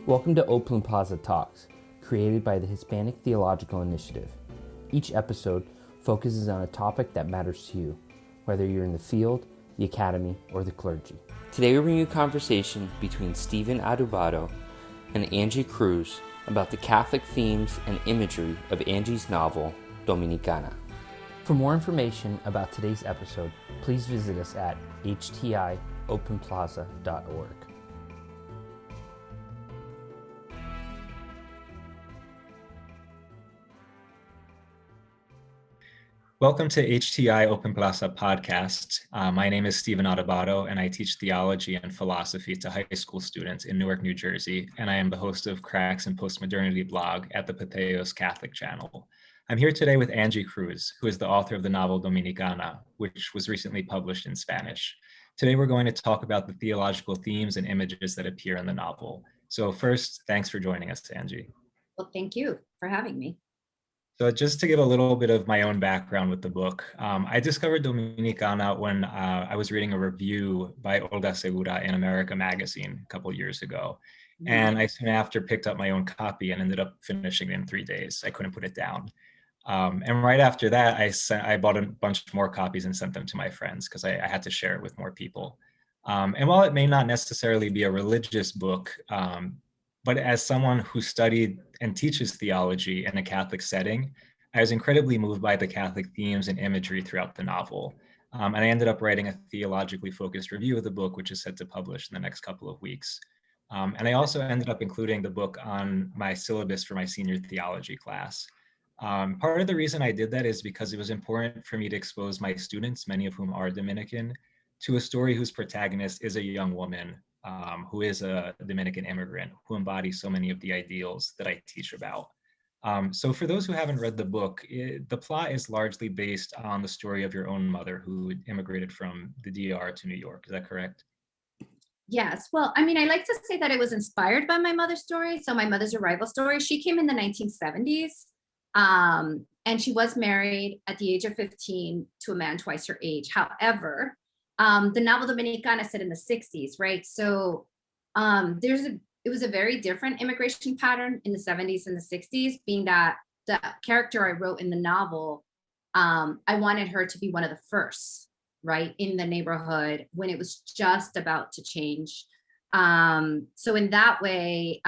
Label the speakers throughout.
Speaker 1: Welcome to Open Plaza Talks, created by the Hispanic Theological Initiative. Each episode focuses on a topic that matters to you, whether you're in the field, the academy, or the clergy. Today we bring you a conversation between Stephen Adubato and Angie Cruz about the Catholic themes and imagery of Angie's novel, Dominicana. For more information about today's episode, please visit us at htiopenplaza.org.
Speaker 2: Welcome to HTI Open Plaza podcast. My name is Stephen Adubato, and I teach theology and philosophy to high school students in Newark, New Jersey, and I am the host of Cracks and Postmodernity blog at the Patheos Catholic channel. I'm here today with Angie Cruz, who is the author of the novel Dominicana, which was recently published in Spanish. Today, we're going to talk about the theological themes and images that appear in the novel. So first, thanks for joining us, Angie.
Speaker 3: Well, thank you for having me.
Speaker 2: So just to give a little bit of my own background with the book, I discovered Dominicana when I was reading a review by Olga Segura in America magazine a couple of years ago. And I soon after picked up my own copy and ended up finishing it in 3 days. I couldn't put it down. And right after that, I bought a bunch more copies and sent them to my friends because I had to share it with more people. And while it may not necessarily be a religious book, but as someone who studied and teaches theology in a Catholic setting, I was incredibly moved by the Catholic themes and imagery throughout the novel. And I ended up writing a theologically focused review of the book, which is set to publish in the next couple of weeks. And I also ended up including the book on my syllabus for my senior theology class. Part of the reason I did that is because it was important for me to expose my students, many of whom are Dominican, to a story whose protagonist is a young woman who is a Dominican immigrant who embodies so many of the ideals that I teach about. So for those who haven't read the book, the plot is largely based on the story of your own mother who immigrated from the DR to New York. Is that correct?
Speaker 3: Yes. Well, I mean, I like to say that it was inspired by my mother's story. So my mother's arrival story, she came in the 1970s. And she was married at the age of 15 to a man twice her age. However, the novel Dominicana set in the 60s, right? So it was a very different immigration pattern in the 70s and the 60s, being that the character I wrote in the novel, I wanted her to be one of the first, right, in the neighborhood when it was just about to change. So in that way,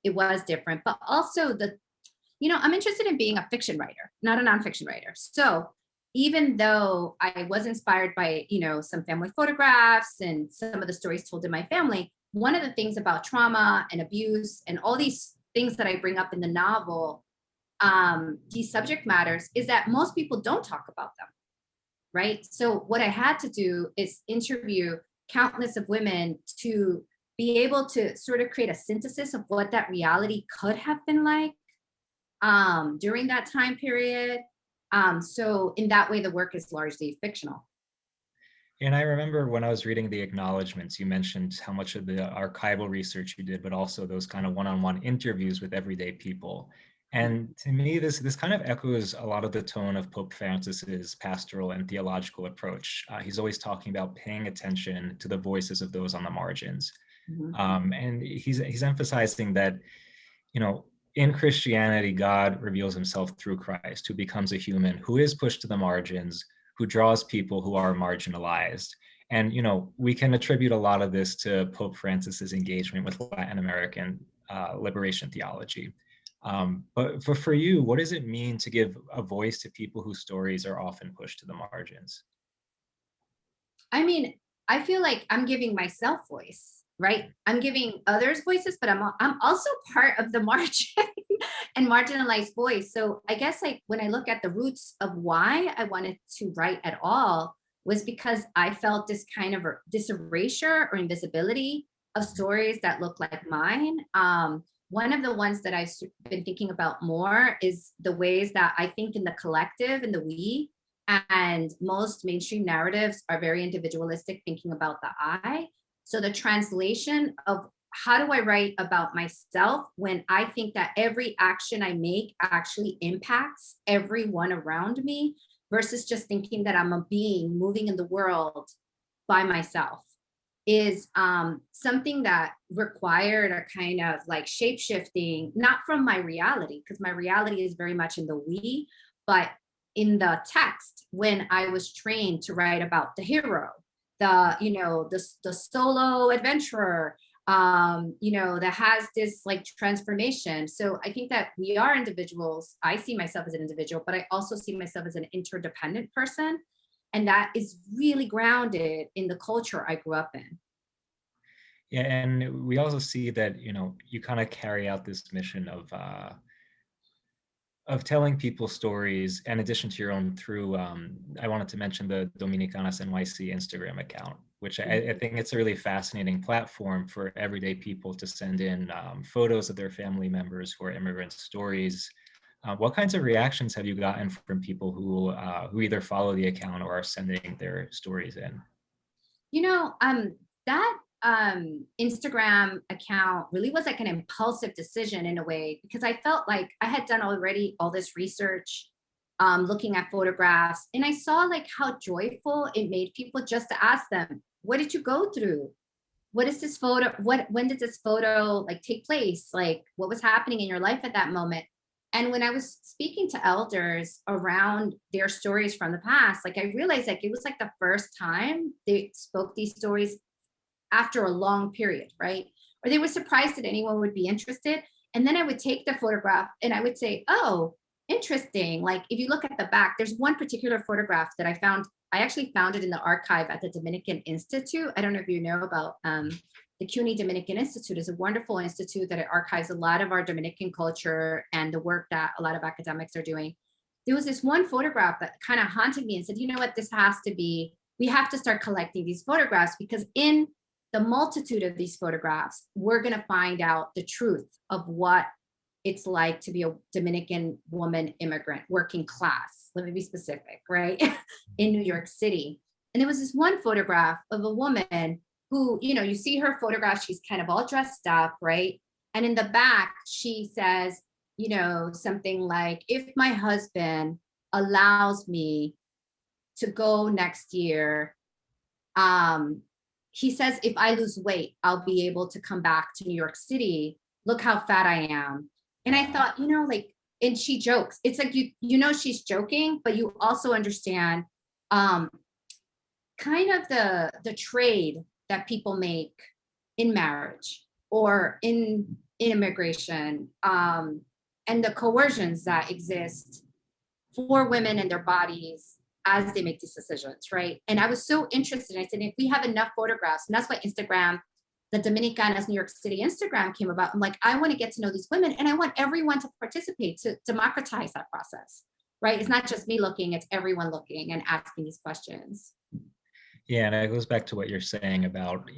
Speaker 3: it was different, but also I'm interested in being a fiction writer, not a nonfiction writer. So even though I was inspired by, some family photographs and some of the stories told in my family, one of the things about trauma and abuse and all these things that I bring up in the novel, these subject matters, is that most people don't talk about them, right? So what I had to do is interview countless of women to be able to sort of create a synthesis of what that reality could have been like during that time period. So in that way, the work is largely fictional.
Speaker 2: And I remember when I was reading the acknowledgments, you mentioned how much of the archival research you did, but also those kind of one-on-one interviews with everyday people. And to me, this kind of echoes a lot of the tone of Pope Francis's pastoral and theological approach. He's always talking about paying attention to the voices of those on the margins. Mm-hmm. And he's emphasizing that, in Christianity, God reveals himself through Christ, who becomes a human, who is pushed to the margins, who draws people who are marginalized. And, we can attribute a lot of this to Pope Francis's engagement with Latin American liberation theology. But for you, what does it mean to give a voice to people whose stories are often pushed to the margins?
Speaker 3: I mean, I feel like I'm giving myself voice, right? I'm giving others voices, but I'm also part of the margin and marginalized voice. So I guess when I look at the roots of why I wanted to write at all was because I felt this kind of this erasure or invisibility of stories that look like mine. One of the ones that I've been thinking about more is the ways that I think in the collective, in the we, and most mainstream narratives are very individualistic, thinking about the I. So the translation of how do I write about myself when I think that every action I make actually impacts everyone around me versus just thinking that I'm a being moving in the world by myself. is something that required a kind of like shape shifting, not from my reality, because my reality is very much in the we, but in the text when I was trained to write about the hero, the solo adventurer, that has this like transformation. So I think that we are individuals. I see myself as an individual, but I also see myself as an interdependent person. And that is really grounded in the culture I grew up in.
Speaker 2: Yeah, and we also see that, you kind of carry out this mission of telling people stories in addition to your own through, I wanted to mention the Dominicanas NYC Instagram account, which I think it's a really fascinating platform for everyday people to send in photos of their family members who are immigrant stories. What kinds of reactions have you gotten from people who either follow the account or are sending their stories in?
Speaker 3: That Instagram account really was like an impulsive decision in a way, because I felt like I had done already all this research, looking at photographs, and I saw like how joyful it made people just to ask them, what did you go through? What is this photo? When did this photo like take place? Like what was happening in your life at that moment? And when I was speaking to elders around their stories from the past, like I realized like it was like the first time they spoke these stories after a long period, right? Or they were surprised that anyone would be interested. And then I would take the photograph and I would say, oh, interesting. Like if you look at the back, there's one particular photograph that I found. I actually found it in the archive at the Dominican Institute. I don't know if you know about the CUNY Dominican Institute is a wonderful institute that archives a lot of our Dominican culture and the work that a lot of academics are doing. There was this one photograph that kind of haunted me and said, you know what, this has to be, we have to start collecting these photographs, because in the multitude of these photographs, we're going to find out the truth of what it's like to be a Dominican woman immigrant, working class, let me be specific, right? In New York City. And there was this one photograph of a woman who, you see her photograph, she's kind of all dressed up, right? And in the back, she says, something like, if my husband allows me to go next year, he says, if I lose weight, I'll be able to come back to New York City. Look how fat I am. And I thought, and she jokes. It's like, she's joking, but you also understand kind of the trade that people make in marriage or in immigration, and the coercions that exist for women and their bodies as they make these decisions, right? And I was so interested. I said, if we have enough photographs, and that's why Instagram, the Dominicanas New York City Instagram came about. I'm like, I want to get to know these women, and I want everyone to participate, to democratize that process, right? It's not just me looking, it's everyone looking and asking these questions.
Speaker 2: Yeah, and it goes back to what you're saying about,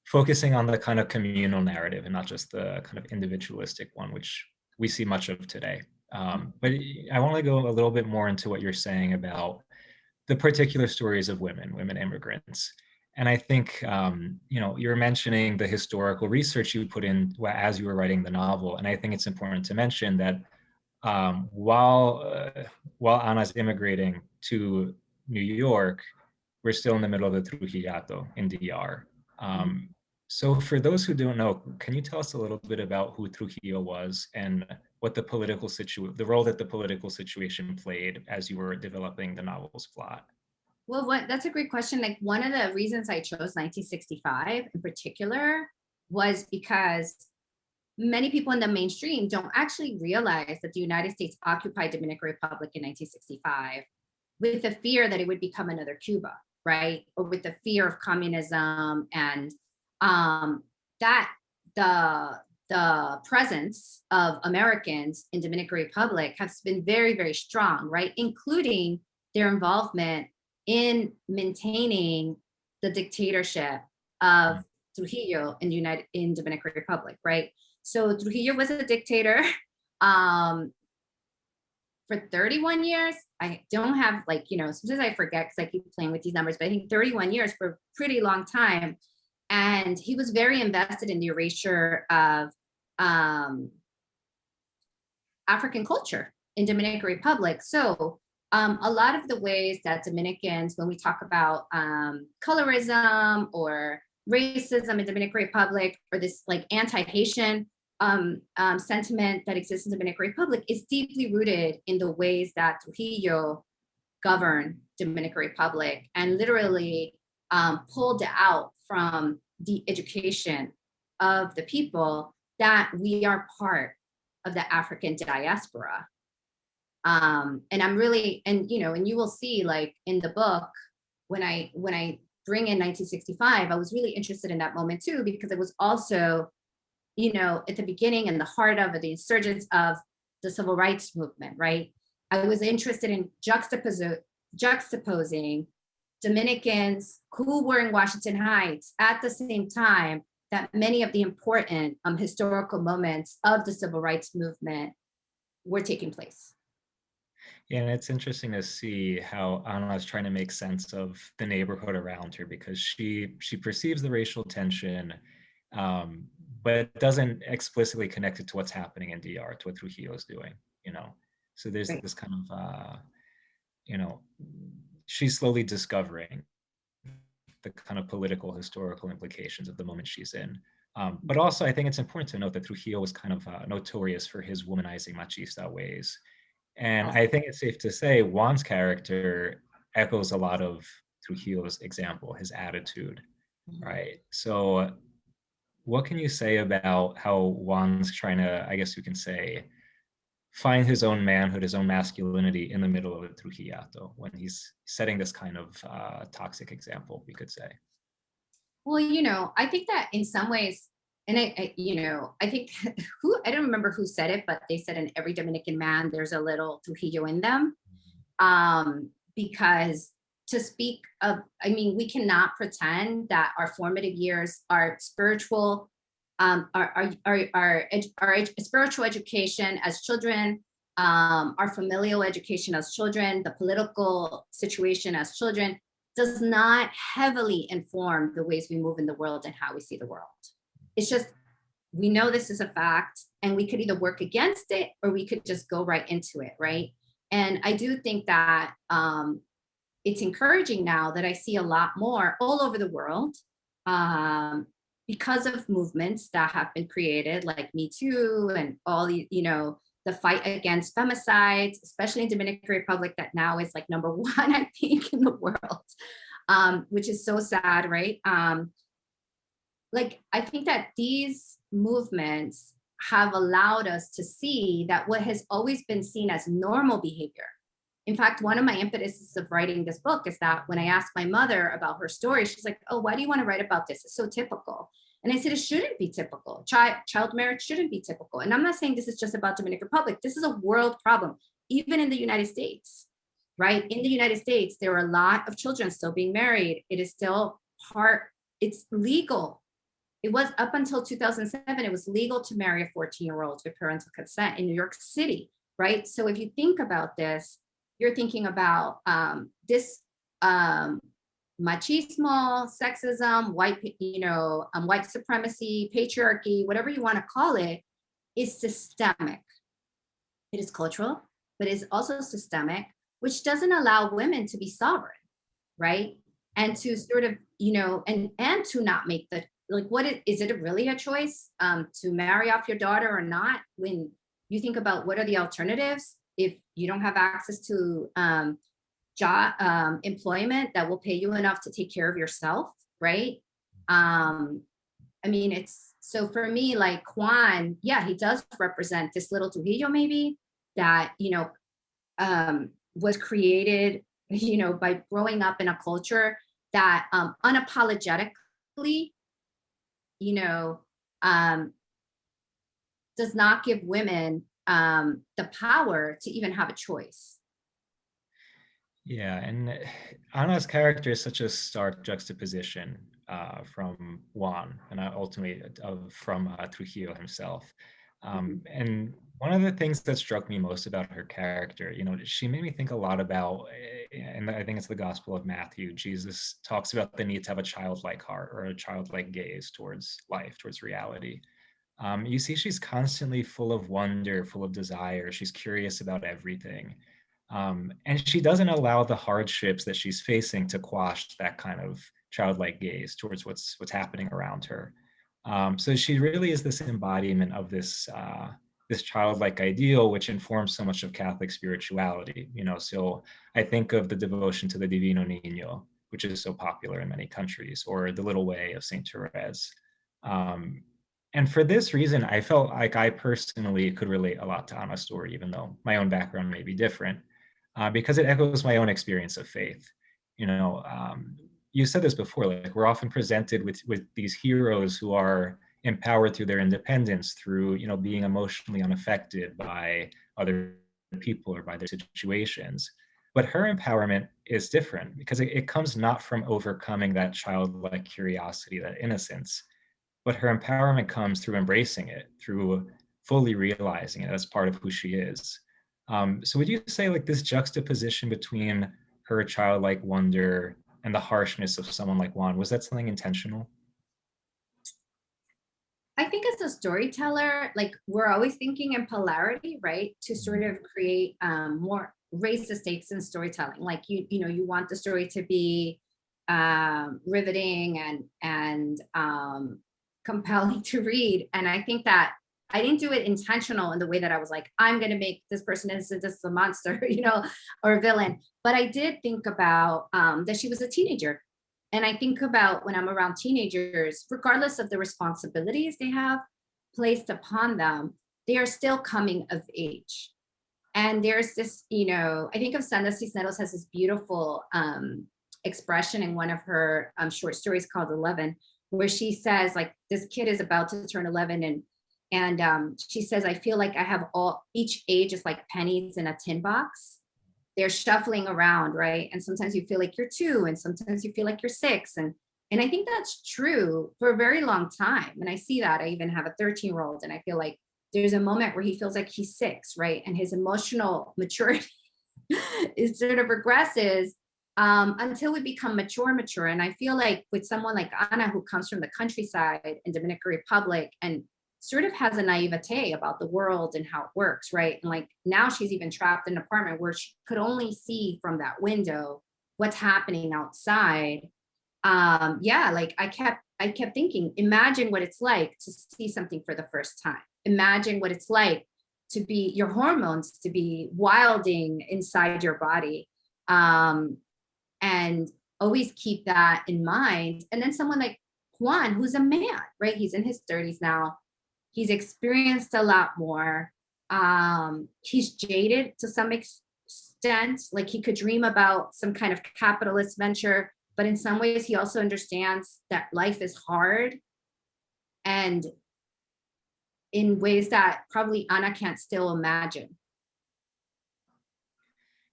Speaker 2: focusing on the kind of communal narrative and not just the kind of individualistic one, which we see much of today. But I want to go a little bit more into what you're saying about the particular stories of women immigrants. And I think, you're mentioning the historical research you put in as you were writing the novel. And I think it's important to mention that while Ana's immigrating to New York, we're still in the middle of the Trujillato in DR. So for those who don't know, can you tell us a little bit about who Trujillo was and what the role that the political situation played as you were developing the novel's plot?
Speaker 3: Well, that's a great question. Like one of the reasons I chose 1965 in particular was because many people in the mainstream don't actually realize that the United States occupied Dominican Republic in 1965 with the fear that it would become another Cuba, right? Or with the fear of communism, and that the presence of Americans in Dominican Republic has been very, very strong, right? Including their involvement in maintaining the dictatorship of Trujillo in Dominican Republic, right? So Trujillo was a dictator for 31 years. I don't have sometimes I forget because I keep playing with these numbers, but I think 31 years for a pretty long time. And he was very invested in the erasure of African culture in Dominican Republic. So a lot of the ways that Dominicans, when we talk about colorism or racism in Dominican Republic, or this like anti-Haitian sentiment that exists in Dominican Republic, is deeply rooted in the ways that Trujillo governed Dominican Republic, and literally pulled out from the education of the people that we are part of the African diaspora. And I'm really, and you will see, like in the book, when I bring in 1965, I was really interested in that moment too, because it was also, at the beginning and the heart of the insurgence of the civil rights movement, right? I was interested in juxtaposing Dominicans who were in Washington Heights at the same time that many of the important historical moments of the civil rights movement were taking place.
Speaker 2: Yeah, and it's interesting to see how Anna is trying to make sense of the neighborhood around her, because she perceives the racial tension, but doesn't explicitly connect it to what's happening in DR, to what Trujillo is doing, So there's
Speaker 3: Right.
Speaker 2: this kind of, she's slowly discovering the kind of political, historical implications of the moment she's in. But also, I think it's important to note that Trujillo was kind of notorious for his womanizing machista ways. And I think it's safe to say Juan's character echoes a lot of Trujillo's example, his attitude, right? So what can you say about how Juan's trying to, I guess you can say, find his own manhood, his own masculinity in the middle of a Trujillato, when he's setting this kind of toxic example, we could say?
Speaker 3: Well, I think that in some ways, and I think I don't remember who said it, but they said in every Dominican man, there's a little Trujillo in them. Because to speak of, we cannot pretend that our formative years, our spiritual, our spiritual education as children, our familial education as children, the political situation as children, does not heavily inform the ways we move in the world and how we see the world. It's just, we know this is a fact, and we could either work against it or we could just go right into it, right? And I do think that it's encouraging now that I see a lot more all over the world, because of movements that have been created, like Me Too and all the, the fight against femicides, especially in Dominican Republic, that now is like number one, I think, in the world, which is so sad, right? I think that these movements have allowed us to see that what has always been seen as normal behavior. In fact, one of my impetuses of writing this book is that when I asked my mother about her story, she's like, "Oh, why do you want to write about this? It's so typical." And I said, it shouldn't be typical. Child marriage shouldn't be typical. And I'm not saying this is just about Dominican Republic. This is a world problem, even in the United States, right? In the United States, there are a lot of children still being married. It is still it's legal. It was up until 2007, it was legal to marry a 14-year-old with parental consent in New York City, right? So if you think about this, you're thinking about this machismo, sexism, white supremacy, patriarchy, whatever you want to call it, is systemic. It is cultural, but it's also systemic, which doesn't allow women to be sovereign, right? And to sort of, and to not make the, is it really a choice to marry off your daughter or not? When you think about what are the alternatives, if you don't have access to job employment that will pay you enough to take care of yourself, right? It's, so for me, like Juan, yeah, he does represent this little Trujillo maybe that, was created, by growing up in a culture that unapologetically, does not give women the power to even have a choice.
Speaker 2: Yeah, and Anna's character is such a stark juxtaposition from Juan and ultimately from Trujillo himself. And one of the things that struck me most about her character, she made me think a lot about, and I think it's the Gospel of Matthew, Jesus talks about the need to have a childlike heart or a childlike gaze towards life, towards reality. You see, she's constantly full of wonder, full of desire. She's curious about everything. And she doesn't allow the hardships that she's facing to quash that kind of childlike gaze towards what's happening around her. So she really is this embodiment of this this childlike ideal, which informs so much of Catholic spirituality. So I think of the devotion to the Divino Niño, which is so popular in many countries, or the Little Way of Saint Therese. And for this reason, I felt like I personally could relate a lot to Ana's story, even though my own background may be different, because it echoes my own experience of faith. You said this before, like we're often presented with these heroes who are empowered through their independence, through being emotionally unaffected by other people or by their situations. But her empowerment is different because it comes not from overcoming that childlike curiosity, that innocence, but her empowerment comes through embracing it, through fully realizing it as part of who she is. So would you say like this juxtaposition between her childlike wonder and the harshness of someone like Juan, was that something intentional?
Speaker 3: I think as a storyteller, like we're always thinking in polarity, right? To sort of create more, raise the stakes in storytelling. Like you want the story to be riveting and compelling to read. And I think that I didn't do it intentional in the way that I was like, I'm going to make this person innocent, this is a monster, or a villain. But I did think about that she was a teenager. And I think about when I'm around teenagers, regardless of the responsibilities they have placed upon them, they are still coming of age. And there's this, I think of Sandra Cisneros has this beautiful expression in one of her short stories called 11, where she says, like, this kid is about to turn 11, and she says, I feel like I have each age is like pennies in a tin box. They're shuffling around, right? And sometimes you feel like you're 2, and sometimes you feel like you're 6. And I think that's true for a very long time. And I see that. I even have a 13-year-old, and I feel like there's a moment where he feels like he's 6, right? And his emotional maturity is sort of regresses until we become mature. And I feel like with someone like Ana, who comes from the countryside in Dominican Republic and sort of has a naivete about the world and how it works, right? And like now she's even trapped in an apartment where she could only see from that window what's happening outside. Like I kept thinking, imagine what it's like to see something for the first time. Imagine what it's like to be your hormones to be wilding inside your body. And always keep that in mind. And then someone like Juan, who's a man, right? He's in his 30s now. He's experienced a lot more. He's jaded to some extent. Like he could dream about some kind of capitalist venture, but in some ways he also understands that life is hard, and in ways that probably Ana can't still imagine.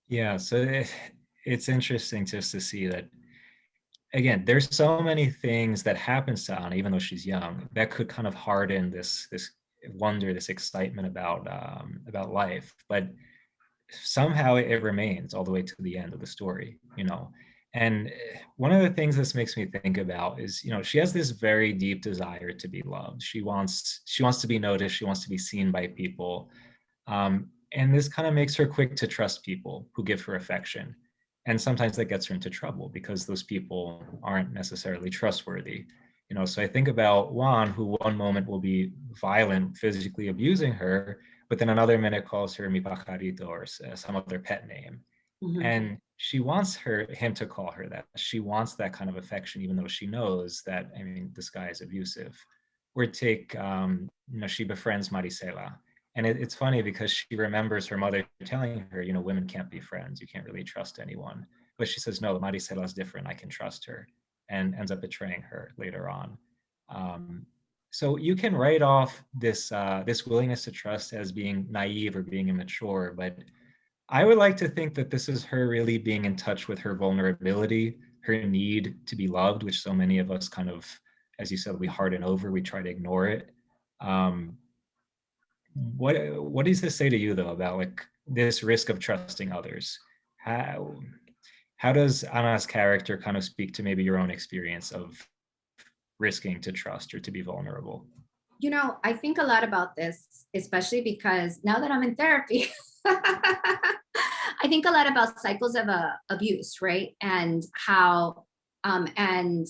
Speaker 2: Yeah, so it's interesting just to see that, again, there's so many things that happens to Ana, even though she's young, that could kind of harden this wonder, this excitement about life. But somehow it remains all the way to the end of the story, And one of the things this makes me think about is, she has this very deep desire to be loved. She wants to be noticed. She wants to be seen by people. And this kind of makes her quick to trust people who give her affection. And sometimes that gets her into trouble because those people aren't necessarily trustworthy. So I think about Juan, who one moment will be violent, physically abusing her, but then another minute calls her mi pajarito or some other pet name. Mm-hmm. And she wants him to call her that. She wants that kind of affection, even though she knows that, this guy is abusive. Or take, she befriends Marisela. And it's funny because she remembers her mother telling her, women can't be friends. You can't really trust anyone. But she says, no, Marisela is different. I can trust her, and ends up betraying her later on. So you can write off this willingness to trust as being naive or being immature, but I would like to think that this is her really being in touch with her vulnerability, her need to be loved, which so many of us kind of, as you said, we harden over, we try to ignore it. What does this say to you, though, about like this risk of trusting others? How does Ana's character kind of speak to maybe your own experience of risking to trust or to be vulnerable?
Speaker 3: I think a lot about this, especially because now that I'm in therapy, I think a lot about cycles of abuse, right? And how and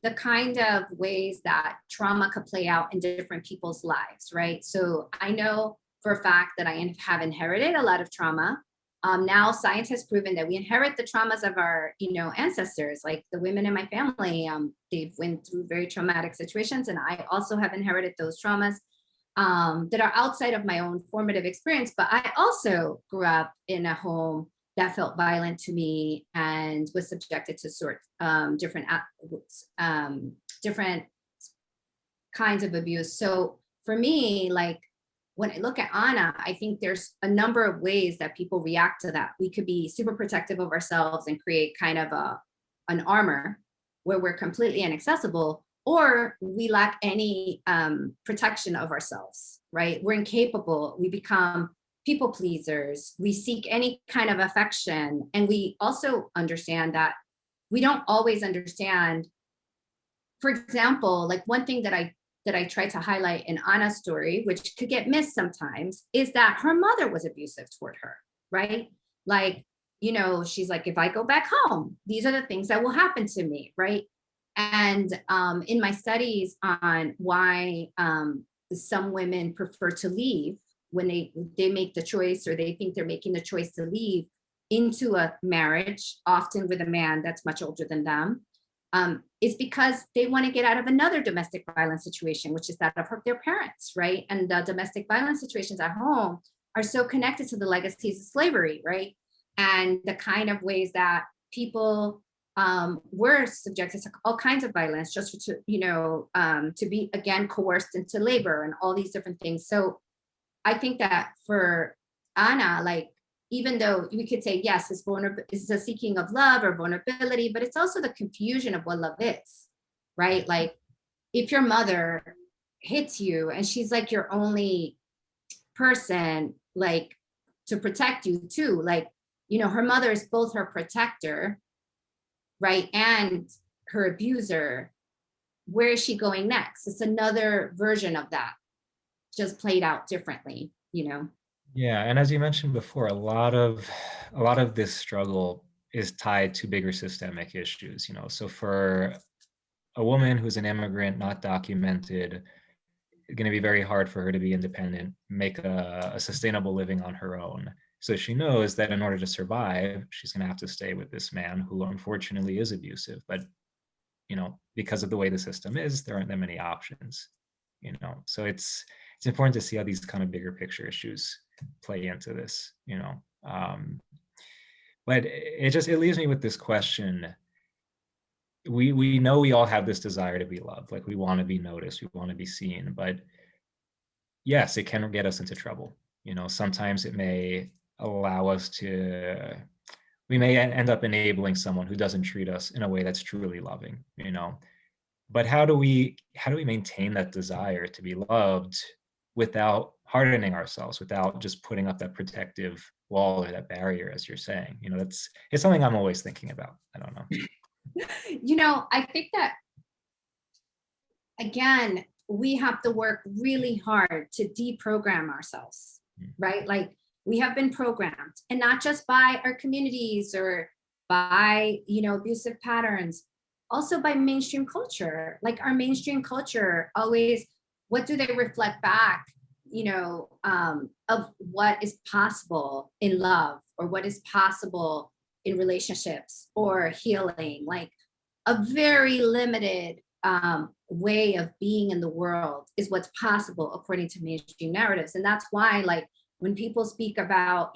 Speaker 3: the kind of ways that trauma could play out in different people's lives, right? So I know for a fact that I have inherited a lot of trauma. Now science has proven that we inherit the traumas of our, ancestors, like the women in my family. They've went through very traumatic situations, and I also have inherited those traumas that are outside of my own formative experience. But I also grew up in a home that felt violent to me and was subjected to different kinds of abuse. So for me, like, when I look at Ana, I think there's a number of ways that people react to that. We could be super protective of ourselves and create kind of an armor where we're completely inaccessible, or we lack any protection of ourselves, right? We're incapable. We become people pleasers. We seek any kind of affection. And we also understand that we don't always understand. For example, like one thing that I try to highlight in Ana's story, which could get missed sometimes, is that her mother was abusive toward her, right? Like, she's like, if I go back home, these are the things that will happen to me, right? And in my studies on why some women prefer to leave when they make the choice, or they think they're making the choice to leave into a marriage, often with a man that's much older than them, is because they want to get out of another domestic violence situation, which is that of their parents, right? And the domestic violence situations at home are so connected to the legacies of slavery, right? And the kind of ways that people were subjected to all kinds of violence just to be, again, coerced into labor and all these different things. So I think that for Ana, like, even though we could say, yes, it's a seeking of love or vulnerability, but it's also the confusion of what love is, right? Like, if your mother hits you and she's like your only person, like, to protect you too, like, her mother is both her protector, right, and her abuser. Where is she going next? It's another version of that, just played out differently,
Speaker 2: Yeah, and as you mentioned before, a lot of this struggle is tied to bigger systemic issues. So for a woman who's an immigrant, not documented, it's going to be very hard for her to be independent, make a sustainable living on her own. So she knows that in order to survive, she's going to have to stay with this man who unfortunately is abusive. But because of the way the system is, there aren't that many options. So it's important to see how these kind of bigger picture issues play into this. But it leaves me with this question. We know we all have this desire to be loved, like we want to be noticed, we want to be seen, but yes, it can get us into trouble. Sometimes it may allow us we may end up enabling someone who doesn't treat us in a way that's truly loving, but how do we maintain that desire to be loved without hardening ourselves, without just putting up that protective wall or that barrier, as you're saying? It's something I'm always thinking about. I don't know.
Speaker 3: I think that, again, we have to work really hard to deprogram ourselves, right? Like, we have been programmed, and not just by our communities or by, abusive patterns, also by mainstream culture. Like, our mainstream culture always, what do they reflect back, of what is possible in love, or what is possible in relationships or healing? Like, a very limited way of being in the world is what's possible according to mainstream narratives. And that's why, like, when people speak about,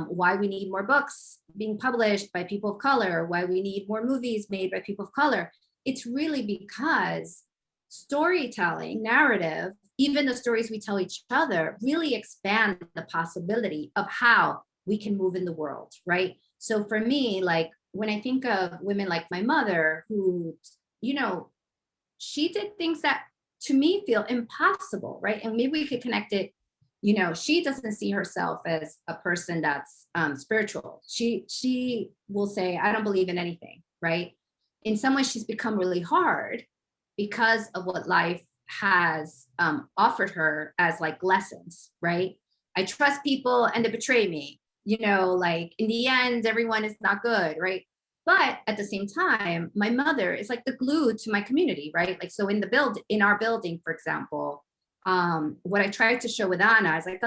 Speaker 3: why we need more books being published by people of color, why we need more movies made by people of color, it's really because storytelling, narrative, even the stories we tell each other, really expand the possibility of how we can move in the world, right? So for me, like, when I think of women like my mother, who, she did things that to me feel impossible, right? And maybe we could connect it. She doesn't see herself as a person that's spiritual. She will say, I don't believe in anything, right? In some ways, she's become really hard because of what life has offered her as, like, lessons, right? I trust people and they betray me, like, in the end, everyone is not good, right? But at the same time, my mother is like the glue to my community, right? Like, so in our building, for example, what I tried to show with Ana is like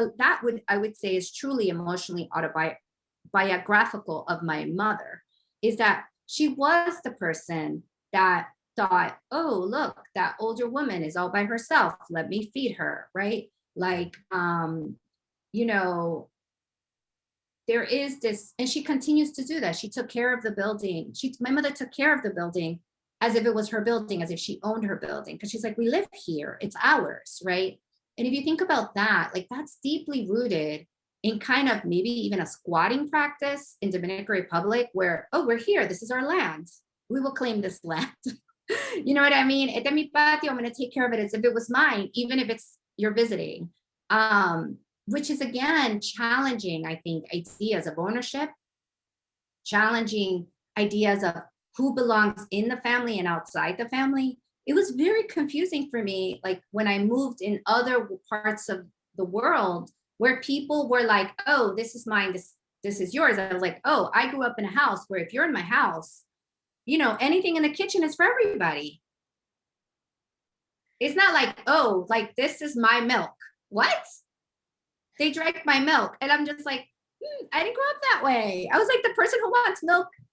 Speaker 3: I would say is truly emotionally autobiographical of my mother, is that she was the person that thought, oh, look, that older woman is all by herself. Let me feed her, right? Like, you know, there is this, and she continues to do that. She took care of the building. My mother took care of the building as if it was her building, as if she owned her building. Because she's like, we live here, it's ours, right? And if you think about that, like that's deeply rooted in kind of maybe even a squatting practice in Dominican Republic where, oh, we're here, this is our land. We will claim this land. You know what I mean? Este mi patio, I'm going to take care of it as if it was mine, even if it's you're visiting. Which is again challenging, I think, ideas of ownership, challenging ideas of who belongs in the family and outside the family. It was very confusing for me, like when I moved in other parts of the world where people were like, oh, this is mine, this is yours. I was like, oh, I grew up in a house where if you're in my house, you know, anything in the kitchen is for everybody. It's not like, oh, like this is my milk. What? They drank my milk. And I'm just like, I didn't grow up that way. I was like the person who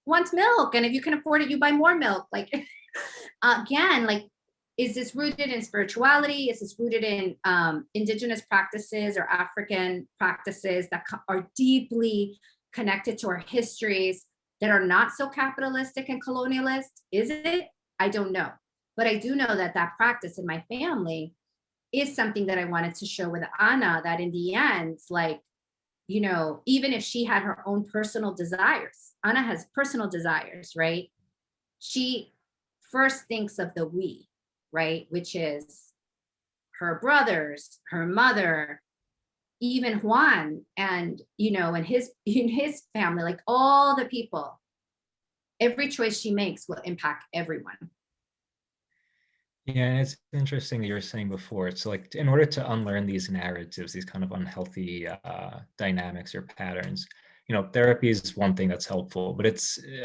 Speaker 3: wants milk. And if you can afford it, you buy more milk. Like, again, like, is this rooted in spirituality? Is this rooted in indigenous practices or African practices that are deeply connected to our histories that are not so capitalistic and colonialist? Is it? I don't know. But I do know that that practice in my family is something that I wanted to show with Ana, that in the end, like, you know, even if she had her own personal desires, Ana has personal desires, right? She first thinks of the we, right? Which is her brothers, her mother, even Juan, and, you know, in his family, like all the people, every choice she makes will impact everyone.
Speaker 2: Yeah, and it's interesting that you were saying before. It's like in order to unlearn these narratives, these kind of unhealthy dynamics or patterns, you know, therapy is one thing that's helpful, but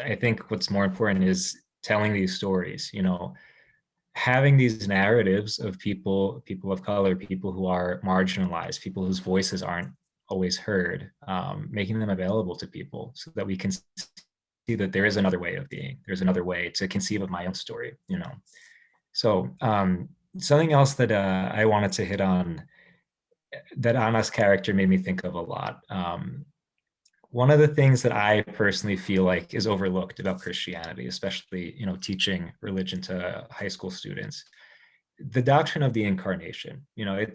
Speaker 2: I think what's more important is telling these stories, you know, having these narratives of people of color, people who are marginalized, people whose voices aren't always heard, making them available to people so that we can see that there is another way of being. There's another way to conceive of my own story, you know. So something else that I wanted to hit on that Ana's character made me think of a lot. One of the things that I personally feel like is overlooked about Christianity, especially, you know, teaching religion to high school students, the doctrine of the incarnation. You know,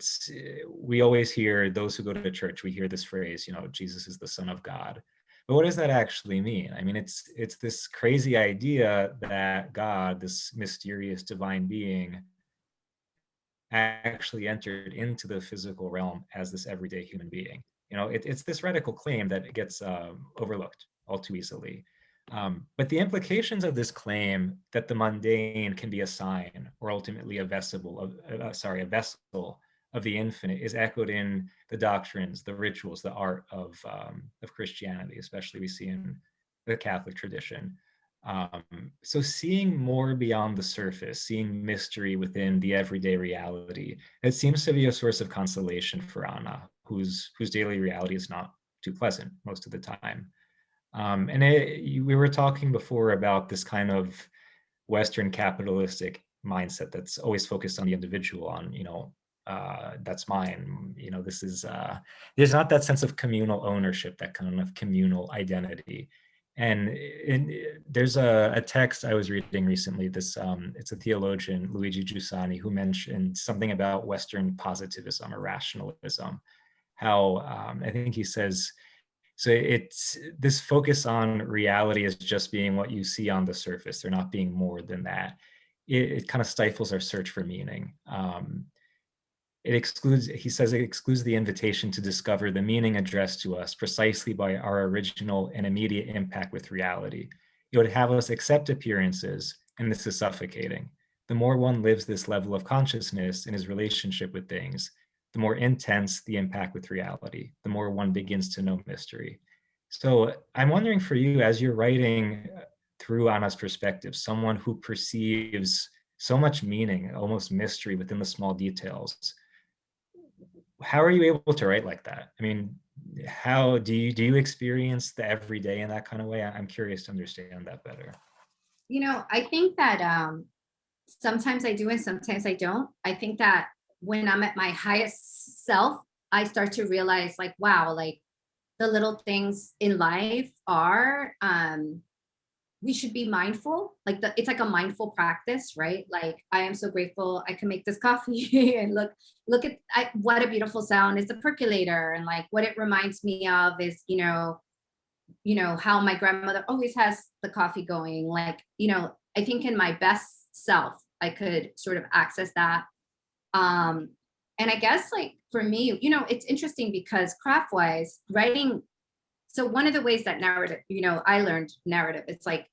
Speaker 2: we always hear, those who go to church, we hear this phrase, you know, Jesus is the Son of God. But what does that actually mean? I mean, it's this crazy idea that God, this mysterious divine being, actually entered into the physical realm as this everyday human being. You know, it's this radical claim that gets overlooked all too easily. But the implications of this claim that the mundane can be a sign or ultimately a vessel of the infinite is echoed in the doctrines, the rituals, the art of Christianity, especially we see in the Catholic tradition. So seeing more beyond the surface, seeing mystery within the everyday reality, it seems to be a source of consolation for Ana, whose daily reality is not too pleasant most of the time. We were talking before about this kind of Western capitalistic mindset that's always focused on the individual, on, you know, that's mine, you know, this is, there's not that sense of communal ownership, that kind of communal identity. And there's a text I was reading recently, it's a theologian, Luigi Giussani, who mentioned something about Western positivism or rationalism, how I think he says, so it's this focus on reality as just being what you see on the surface, there not being more than that. It kind of stifles our search for meaning. He says it excludes the invitation to discover the meaning addressed to us precisely by our original and immediate impact with reality. It would have us accept appearances, and this is suffocating. The more one lives this level of consciousness in his relationship with things, the more intense the impact with reality, the more one begins to know mystery. So I'm wondering for you, as you're writing through Ana's perspective, someone who perceives so much meaning, almost mystery within the small details. How are you able to write like that? I mean, how do you experience the everyday in that kind of way? I'm curious to understand that better.
Speaker 3: I think that sometimes I do and sometimes I don't. I think that when I'm at my highest self, I start to realize like, wow, like the little things in life are, we should be mindful. Like it's like a mindful practice, right? Like I am so grateful I can make this coffee and look at what a beautiful sound is the percolator. And like what it reminds me of is, how my grandmother always has the coffee going. Like, I think in my best self, I could sort of access that. And I guess like for me, it's interesting because craft wise writing. So one of the ways that narrative, I learned narrative, it's like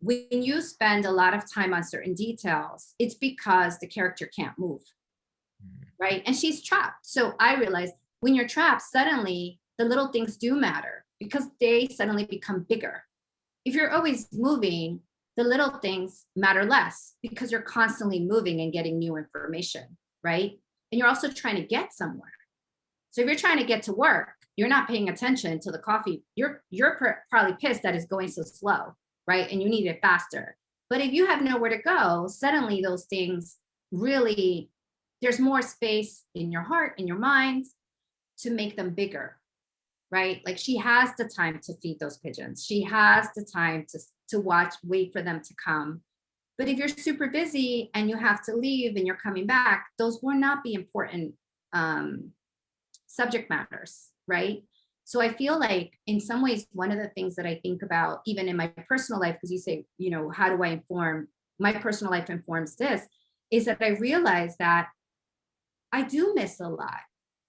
Speaker 3: when you spend a lot of time on certain details, it's because the character can't move, right? And she's trapped. So I realized when you're trapped, suddenly the little things do matter because they suddenly become bigger. If you're always moving, the little things matter less because you're constantly moving and getting new information, right? And you're also trying to get somewhere. So if you're trying to get to work, you're not paying attention to the coffee. You're probably pissed that it's going so slow, right? And you need it faster. But if you have nowhere to go, suddenly those things really, there's more space in your heart, in your mind to make them bigger, right? Like she has the time to feed those pigeons. She has the time to watch, wait for them to come. But if you're super busy and you have to leave and you're coming back, those will not be important subject matters, right? So I feel like in some ways, one of the things that I think about, even in my personal life, because you say, how do I inform, my personal life informs this, is that I realize that I do miss a lot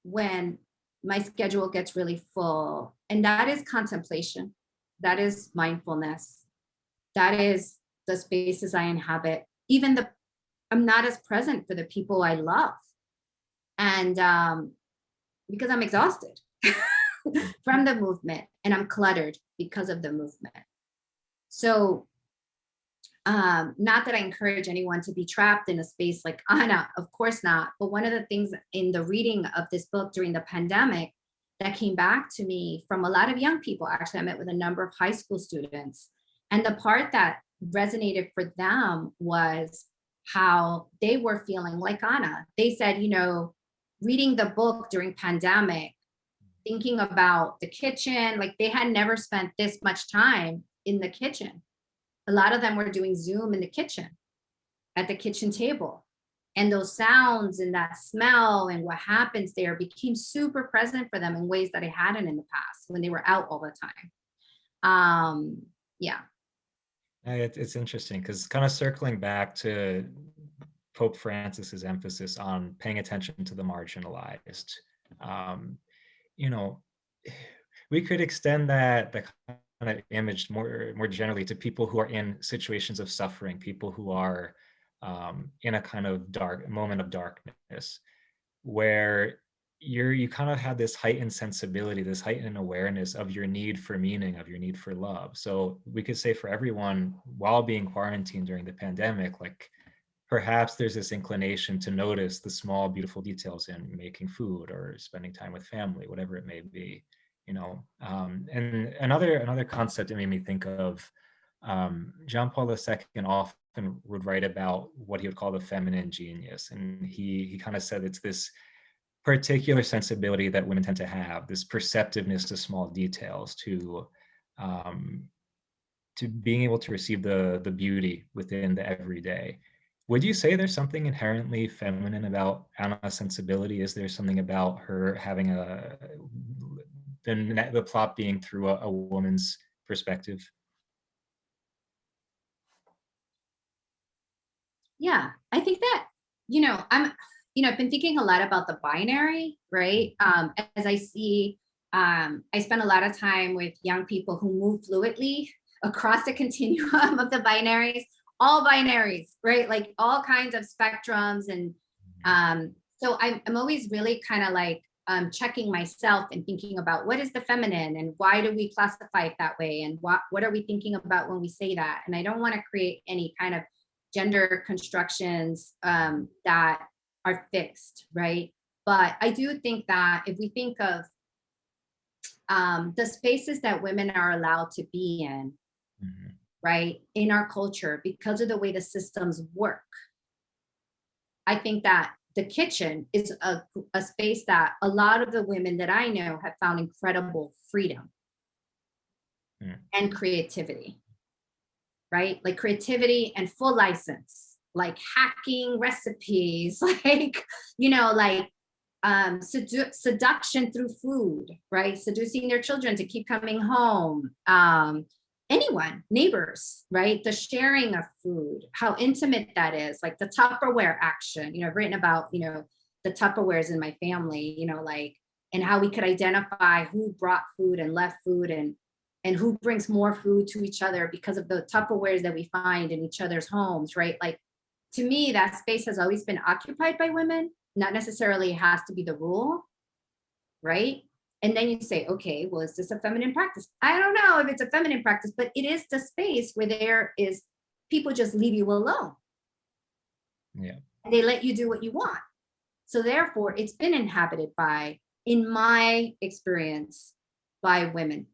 Speaker 3: when my schedule gets really full. And that is contemplation. That is mindfulness. That is the spaces I inhabit. I'm not as present for the people I love. And because I'm exhausted from the movement and I'm cluttered because of the movement. So not that I encourage anyone to be trapped in a space like Ana, of course not. But one of the things in the reading of this book during the pandemic that came back to me from a lot of young people, actually, I met with a number of high school students. And the part that resonated for them was how they were feeling like Ana. They said, reading the book during pandemic, thinking about the kitchen, like they had never spent this much time in the kitchen. A lot of them were doing Zoom in the kitchen, at the kitchen table. And those sounds and that smell and what happens there became super present for them in ways that it hadn't in the past when they were out all the time. Yeah.
Speaker 2: It's interesting because kind of circling back to Pope Francis's emphasis on paying attention to the marginalized, we could extend the kind of image more generally to people who are in situations of suffering, people who are in a kind of moment of darkness, where you kind of have this heightened sensibility, this heightened awareness of your need for meaning, of your need for love. So we could say for everyone, while being quarantined during the pandemic, like perhaps there's this inclination to notice the small, beautiful details in making food or spending time with family, whatever it may be, and another concept it made me think of, John Paul II often would write about what he would call the feminine genius. And he kind of said it's this particular sensibility that women tend to have, this perceptiveness to small details, to being able to receive the beauty within the everyday. Would you say there's something inherently feminine about Anna's sensibility? Is there something about her having the plot being through a woman's perspective?
Speaker 3: Yeah, I think that, I've been thinking a lot about the binary, right? As I see, I spend a lot of time with young people who move fluidly across the continuum of the binaries, all binaries, right? Like all kinds of spectrums. And so I'm always really kind of like checking myself and thinking about what is the feminine and why do we classify it that way, and what are we thinking about when we say that. And I don't want to create any kind of gender constructions that are fixed, right? But I do think that if we think of the spaces that women are allowed to be in, right, in our culture, because of the way the systems work, I think that the kitchen is a space that a lot of the women that I know have found incredible freedom and creativity, right? Like creativity and full license, like hacking recipes, like, like seduction through food, right? Seducing their children to keep coming home. Anyone, neighbors, right? The sharing of food, how intimate that is, like the Tupperware action. I've written about, the Tupperwares in my family, like, and how we could identify who brought food and left food, and who brings more food to each other because of the Tupperwares that we find in each other's homes, right? Like, to me, that space has always been occupied by women, not necessarily has to be the rule, right? And then you say, okay, well, is this a feminine practice? I don't know if it's a feminine practice, but it is the space where there is people just leave you alone.
Speaker 2: Yeah.
Speaker 3: And they let you do what you want. So therefore, it's been inhabited by, in my experience, by women,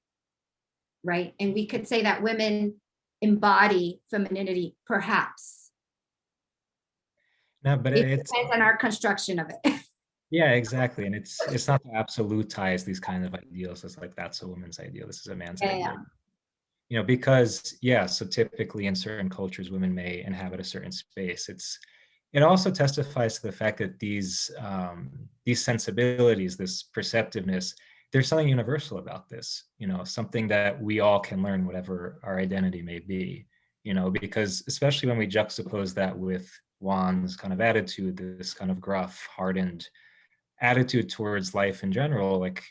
Speaker 3: right? And we could say that women embody femininity, perhaps.
Speaker 2: No, but
Speaker 3: It
Speaker 2: it's
Speaker 3: depends on our construction of it.
Speaker 2: yeah, exactly. And it's not to absolutize these kind of ideals as like that's a woman's ideal, this is a man's ideal. Because so typically in certain cultures, women may inhabit a certain space. It also testifies to the fact that these sensibilities, this perceptiveness, there's something universal about this, something that we all can learn, whatever our identity may be, because especially when we juxtapose that with Juan's kind of attitude, this kind of gruff, hardened attitude towards life in general, like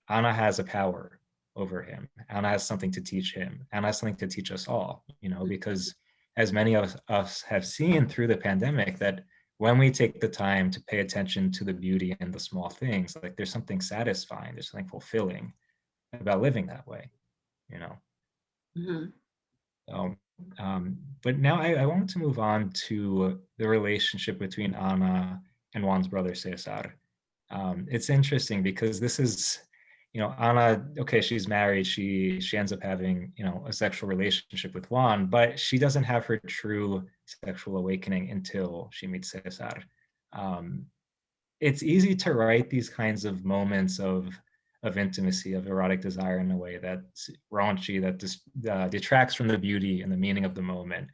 Speaker 2: Ana has a power over him. Ana has something to teach him. Ana has something to teach us all, because as many of us have seen through the pandemic, that when we take the time to pay attention to the beauty and the small things, like there's something satisfying, there's something fulfilling about living that way, So, but now I want to move on to the relationship between Ana and Juan's brother Cesar. It's interesting because this is, Ana, okay, she's married, she ends up having, a sexual relationship with Juan, but she doesn't have her true sexual awakening until she meets Cesar. It's easy to write these kinds of moments of intimacy, of erotic desire in a way that's raunchy, that detracts from the beauty and the meaning of the moment.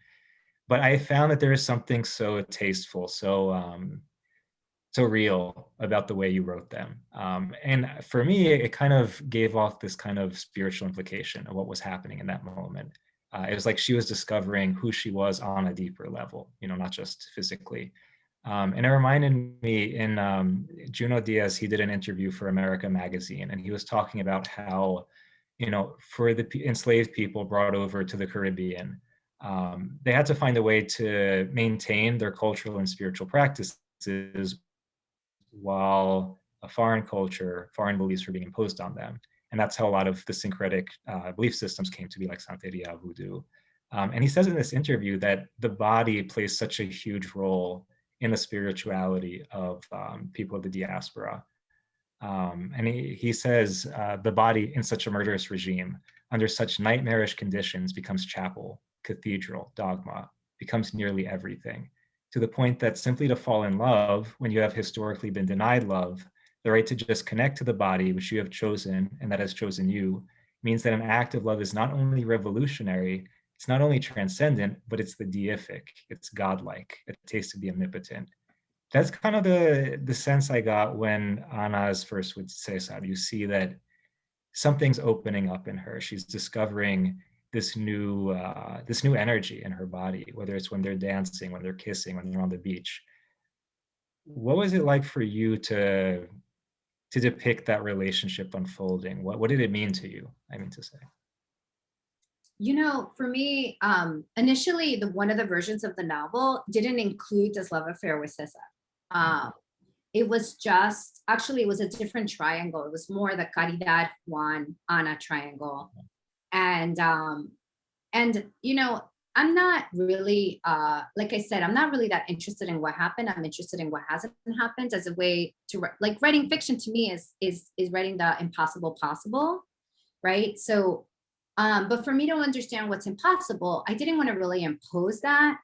Speaker 2: But I found that there is something so tasteful, so real about the way you wrote them. And for me, it kind of gave off this kind of spiritual implication of what was happening in that moment. It was like she was discovering who she was on a deeper level, not just physically. And it reminded me in Junot Diaz, he did an interview for America magazine, and he was talking about how, for the enslaved people brought over to the Caribbean, they had to find a way to maintain their cultural and spiritual practices while a foreign culture, foreign beliefs were being imposed on them. And that's how a lot of the syncretic belief systems came to be, like Santeria, voodoo. And he says in this interview that the body plays such a huge role in the spirituality of people of the diaspora. And he says the body in such a murderous regime, under such nightmarish conditions, becomes chapel, cathedral, dogma, becomes nearly everything, to the point that simply to fall in love, when you have historically been denied love, the right to just connect to the body which you have chosen and that has chosen you, means that an act of love is not only revolutionary, it's not only transcendent, but it's the deific, it's godlike, it tastes to be omnipotent. That's kind of the sense I got when Ana is first with Cesar. You see that something's opening up in her. She's discovering this new energy in her body, whether it's when they're dancing, when they're kissing, when they're on the beach. What was it like for you to depict that relationship unfolding? What did it mean to you? I mean to say.
Speaker 3: For me, initially, one of the versions of the novel didn't include this love affair with Cesar. it was just, actually, it was a different triangle. It was more the Caridad, Juan, Ana triangle. And you know, I'm not really, like I said, I'm not really that interested in what happened. I'm interested in what hasn't happened as a way to, like, writing fiction to me is writing the impossible possible, right? So, but for me to understand what's impossible, I didn't want to really impose that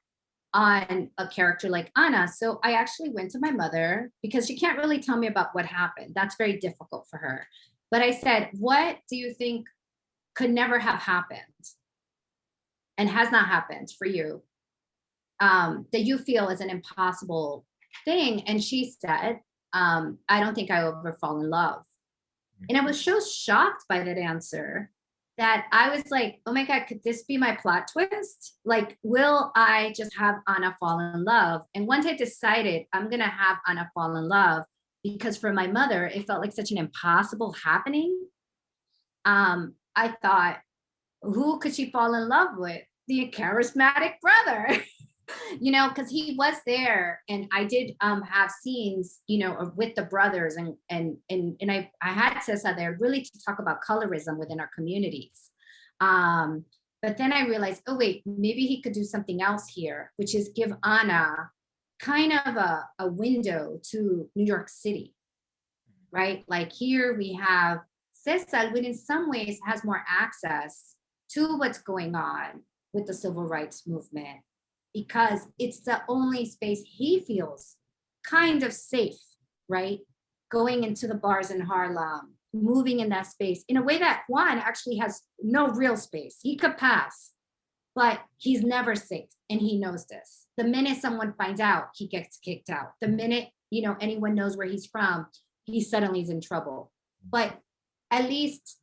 Speaker 3: on a character like Ana. So I actually went to my mother, because she can't really tell me about what happened. That's very difficult for her. But I said, what do you think could never have happened and has not happened for you, that you feel is an impossible thing? And she said, I don't think I will ever fall in love. And I was so shocked by that answer that I was like, oh my God, could this be my plot twist? Like, will I just have Ana fall in love? And once I decided I'm going to have Ana fall in love, because for my mother, it felt like such an impossible happening. I thought, who could she fall in love with? The charismatic brother. You know, because he was there, and I did have scenes, you know, with the brothers, and I had Cesar there really to talk about colorism within our communities. But then I realized, oh wait, maybe he could do something else here, which is give Ana kind of a window to New York City, right? Like here we have Cesar, which in some ways has more access to what's going on with the civil rights movement, because it's the only space he feels kind of safe, right? Going into the bars in Harlem, moving in that space in a way that Juan actually has no real space. He could pass, but he's never safe. And he knows this. The minute someone finds out, he gets kicked out. The minute, you know, anyone knows where he's from, he suddenly is in trouble. But at least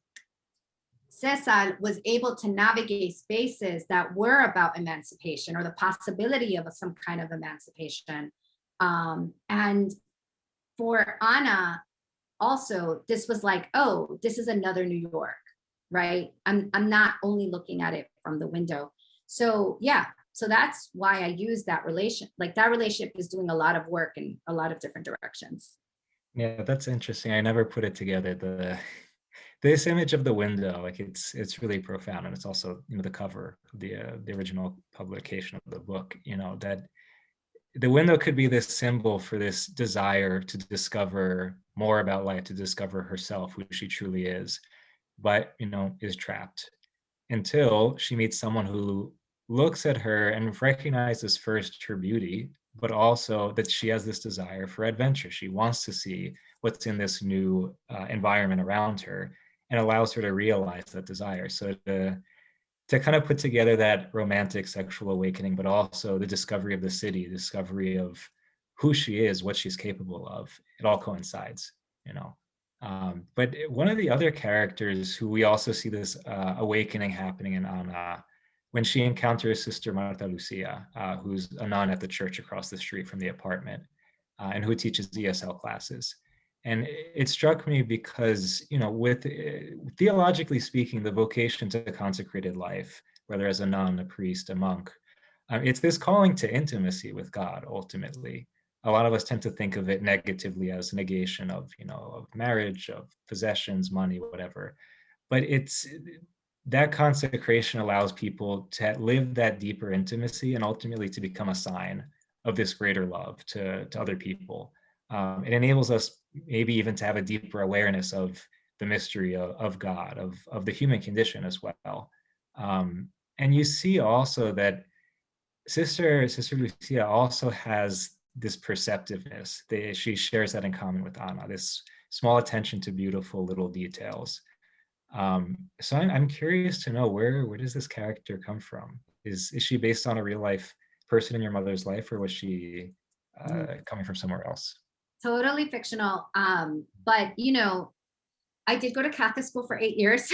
Speaker 3: Cesar was able to navigate spaces that were about emancipation, or the possibility of some kind of emancipation. And for Ana, also, this was like, oh, this is another New York, right? I'm not only looking at it from the window. So yeah, so that's why I use that relation. Like that relationship is doing a lot of work in a lot of different directions.
Speaker 2: Yeah, that's interesting. I never put it together. This image of the window, like it's really profound, and it's also, you know, the cover of the original publication of the book. You know, that the window could be this symbol for this desire to discover more about life, to discover herself, who she truly is, but, you know, is trapped until she meets someone who looks at her and recognizes first her beauty, but also that she has this desire for adventure. She wants to see what's in this new environment around her, and allows her to realize that desire. So to kind of put together that romantic sexual awakening, but also the discovery of the city, discovery of who she is, what she's capable of, it all coincides, you know. But one of the other characters who we also see this awakening happening in Ana, when she encounters Sister Marta Lucia, who's a nun at the church across the street from the apartment, and who teaches ESL classes. And it struck me because, you know, with theologically speaking, the vocation to consecrated life, whether as a nun, a priest, a monk, it's this calling to intimacy with God, ultimately. A lot of us tend to think of it negatively as negation of, you know, of marriage, of possessions, money, whatever. But it's that consecration allows people to live that deeper intimacy, and ultimately to become a sign of this greater love to other people. It enables us maybe even to have a deeper awareness of the mystery of God, of the human condition as well. And you see also that Sister Lucia also has this perceptiveness. She shares that in common with Ana, this small attention to beautiful little details. So I'm curious to know, where does this character come from? Is she based on a real life person in your mother's life, or was she coming from somewhere else?
Speaker 3: Totally fictional. But you know, I did go to Catholic school for 8 years.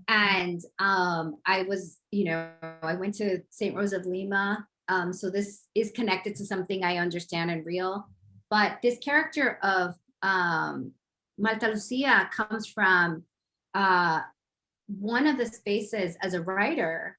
Speaker 3: And I was, you know, I went to St. Rose of Lima. So this is connected to something I understand and real. But this character of Marta Lucia comes from one of the spaces as a writer,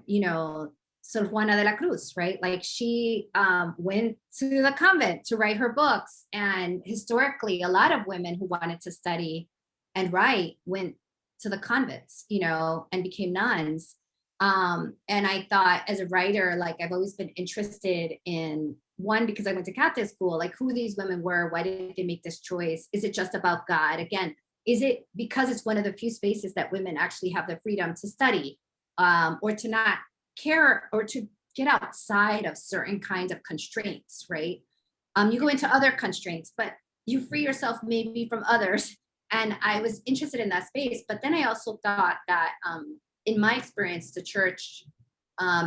Speaker 3: you know, Sor Juana de la Cruz, right? Like she went to the convent to write her books. And historically, a lot of women who wanted to study and write went to the convents, you know, and became nuns. And I thought as a writer, like I've always been interested in, one, because I went to Catholic school, like who these women were, why did they make this choice? Is it just about God? Again, is it because it's one of the few spaces that women actually have the freedom to study, or to not care, or to get outside of certain kinds of constraints, right? You go into other constraints, but you free yourself maybe from others. And I was interested in that space. But then I also thought that in my experience, the church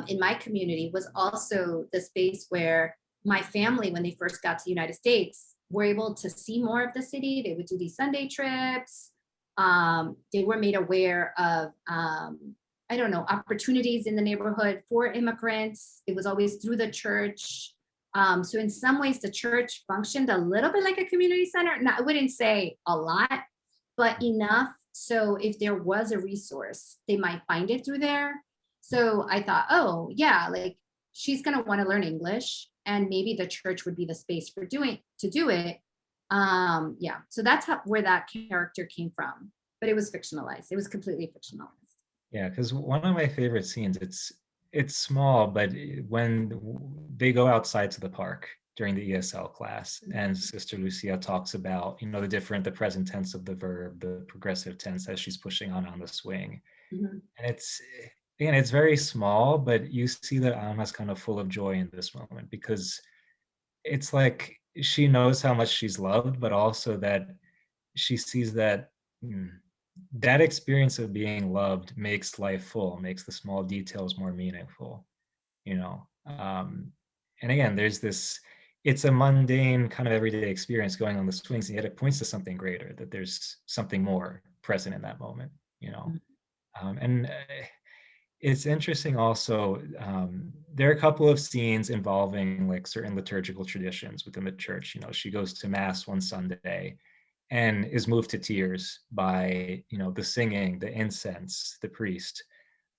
Speaker 3: in my community was also the space where my family, when they first got to the United States, were able to see more of the city. They would do these Sunday trips. They were made aware of, I don't know, opportunities in the neighborhood for immigrants. It was always through the church. So in some ways, the church functioned a little bit like a community center. Now, I wouldn't say a lot, but enough. So if there was a resource, they might find it through there. So I thought, oh yeah, like she's gonna want to learn English, and maybe the church would be the space for do it. Yeah, so that's where that character came from. But it was fictionalized. It was completely fictionalized.
Speaker 2: Yeah, because one of my favorite scenes, it's small, but when they go outside to the park during the ESL class, and Sister Lucia talks about, you know, the present tense of the verb, the progressive tense as she's pushing on the swing.
Speaker 3: Mhm.
Speaker 2: And it's very small, but you see that Alma's kind of full of joy in this moment, because it's like she knows how much she's loved, but also that she sees that that experience of being loved makes life full, makes the small details more meaningful, you know. And again, there's this, it's a mundane kind of everyday experience going on the swings, and yet it points to something greater, that there's something more present in that moment, you know. And it's interesting also, there are a couple of scenes involving like certain liturgical traditions within the church. You know, she goes to mass one Sunday and is moved to tears by, you know, the singing, the incense, the priest.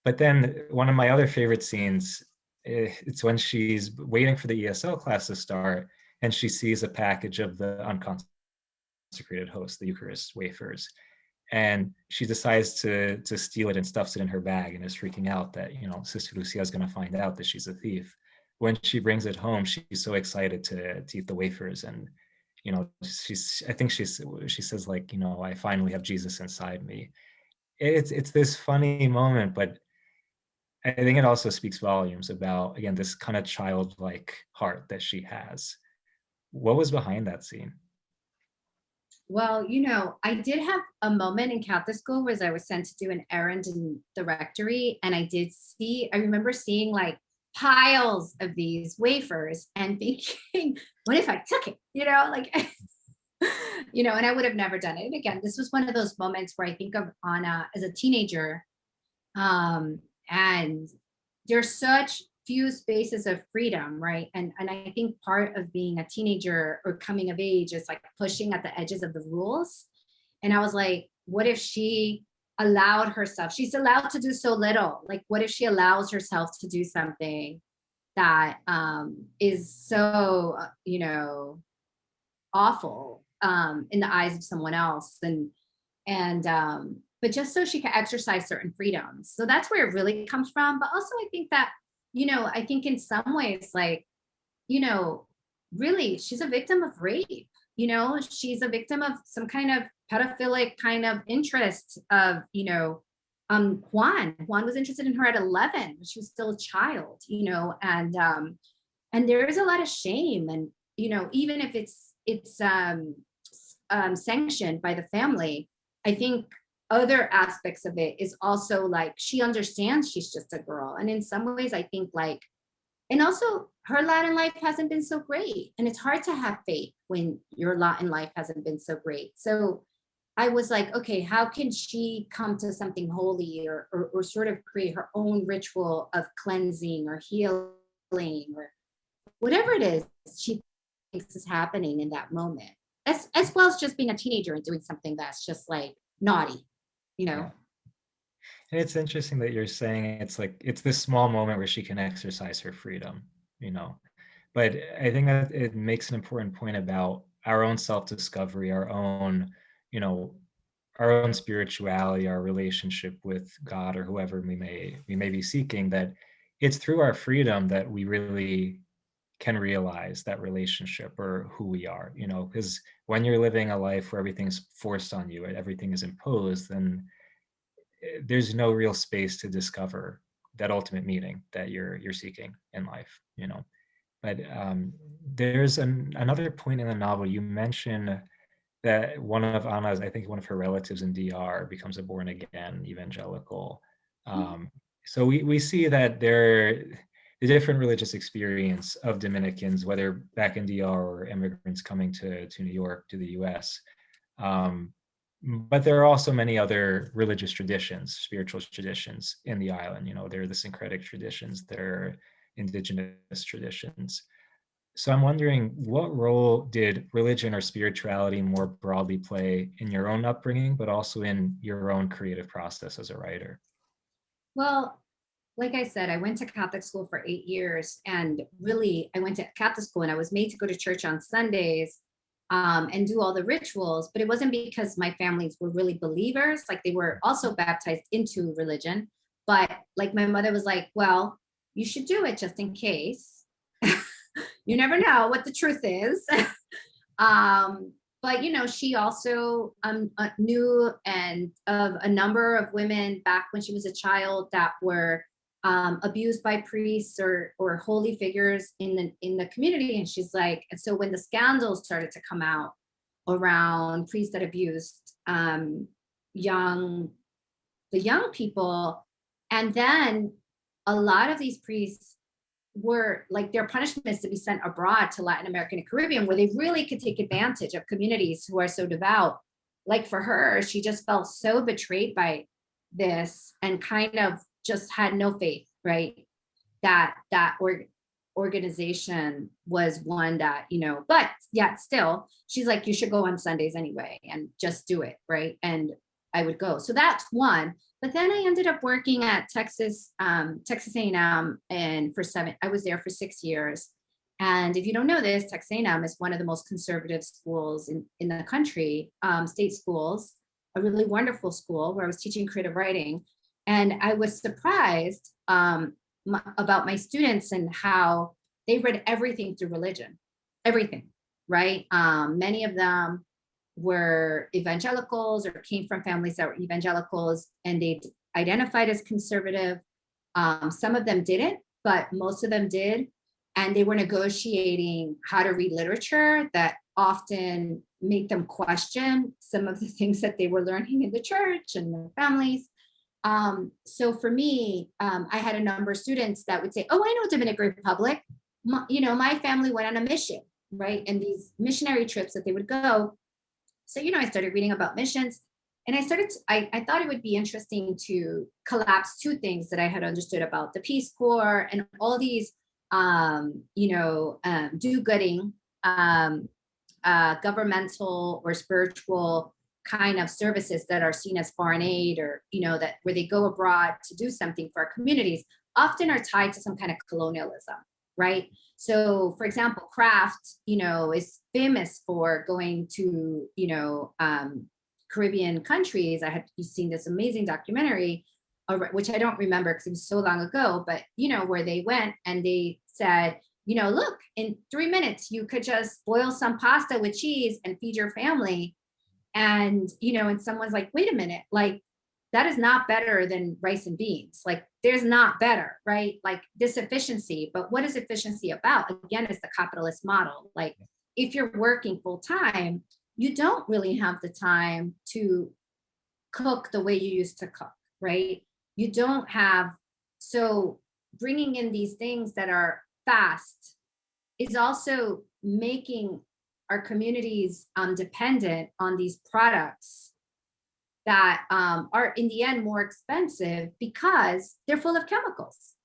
Speaker 2: But then one of my other favorite scenes, it's when she's waiting for the ESL class to start, and she sees a package of the unconsecrated host, the Eucharist wafers, and she decides to steal it and stuffs it in her bag, and is freaking out that, you know, Sister Lucia is going to find out that she's a thief. When she brings it home, she's so excited to eat the wafers, and, you know, she says like, you know, I finally have Jesus inside me. It's this funny moment, but I think it also speaks volumes about, again, this kind of childlike heart that she has. What was behind that scene?
Speaker 3: Well, you know, I did have a moment in Catholic school where I was sent to do an errand in the rectory, and I remember seeing like piles of these wafers and thinking, what if I took it? You know, like, you know, and I would have never done it. Again, this was one of those moments where I think of Ana as a teenager. And there's such few spaces of freedom, right? And I think part of being a teenager or coming of age is like pushing at the edges of the rules. And I was like, what if she allowed herself, she's allowed to do so little, like what if she allows herself to do something that is so, you know, awful in the eyes of someone else, and but just so she can exercise certain freedoms. So that's where it really comes from. But also I think that, you know, I think in some ways, like, you know, really she's a victim of rape. You know, she's a victim of some kind of pedophilic kind of interest of, you know, Juan was interested in her at 11. She was still a child, you know, and there is a lot of shame. And, you know, even if it's sanctioned by the family, I think other aspects of it is also like she understands she's just a girl. And in some ways, I think like, and also her lot in life hasn't been so great. And it's hard to have faith when your lot in life hasn't been so great. So I was like, okay, how can she come to something holy, or sort of create her own ritual of cleansing or healing or whatever it is she thinks is happening in that moment, as well as just being a teenager and doing something that's just like naughty, you know?
Speaker 2: And it's interesting that you're saying it's like, it's this small moment where she can exercise her freedom, you know. But I think that it makes an important point about our own self-discovery, our own, you know, our own spirituality, our relationship with God or whoever we may be seeking, that it's through our freedom that we really can realize that relationship or who we are, you know, because when you're living a life where everything's forced on you and everything is imposed, then there's no real space to discover that ultimate meaning that you're seeking in life, you know. But there's another point in the novel. You mention that one of Anna's, I think one of her relatives in DR becomes a born again evangelical. Um, so we see that the different religious experience of Dominicans, whether back in DR or immigrants coming to New York, to the US. But there are also many other religious traditions, spiritual traditions in the island. You know, there are the syncretic traditions, there are indigenous traditions. So I'm wondering, what role did religion or spirituality more broadly play in your own upbringing, but also in your own creative process as a writer?
Speaker 3: Well, like I said, I went to Catholic school for 8 years, and really, I went to Catholic school and I was made to go to church on Sundays, and do all the rituals. But it wasn't because my families were really believers; like they were also baptized into religion. But like my mother was like, "Well, you should do it just in case. You never know what the truth is." um, but she also knew and of a number of women back when she was a child that were abused by priests or holy figures in the community. And she's like, and so when the scandals started to come out around priests that abused young the young people, and then a lot of these priests were like, their punishments to be sent abroad to Latin America and Caribbean, where they really could take advantage of communities who are so devout. Like for her, she just felt so betrayed by this and kind of just had no faith, right? That organization was one that, but yet still, she's like, you should go on Sundays anyway and just do it, right? And I would go. So that's one. But then I ended up working at Texas A&M, and I was there for 6 years. And if you don't know this, Texas A&M is one of the most conservative schools in the country, state schools, a really wonderful school where I was teaching creative writing. And I was surprised about my students and how they read everything through religion, everything, right? Many of them were evangelicals or came from families that were evangelicals, and they identified as conservative. Some of them didn't, but most of them did. And they were negotiating how to read literature that often made them question some of the things that they were learning in the church and their families. So for me, I had a number of students that would say, oh, I know Dominican Republic. My family went on a mission, right? And these missionary trips that they would go. So, I started reading about missions, and I thought it would be interesting to collapse two things that I had understood about the Peace Corps and all these, do-gooding, governmental or spiritual kind of services that are seen as foreign aid, or, that where they go abroad to do something for our communities, often are tied to some kind of colonialism, right? So, for example, craft, is famous for going to, Caribbean countries. I had seen this amazing documentary, which I don't remember because it was so long ago, but, where they went and they said, look, in 3 minutes, you could just boil some pasta with cheese and feed your family. And, and someone's like, wait a minute, like, that is not better than rice and beans. Like, there's not better, right? Like this efficiency. But what is efficiency about? Again, it's the capitalist model. Like, if you're working full time, you don't really have the time to cook the way you used to cook, right? You don't have, so bringing in these things that are fast is also making our communities dependent on these products that are in the end more expensive because they're full of chemicals.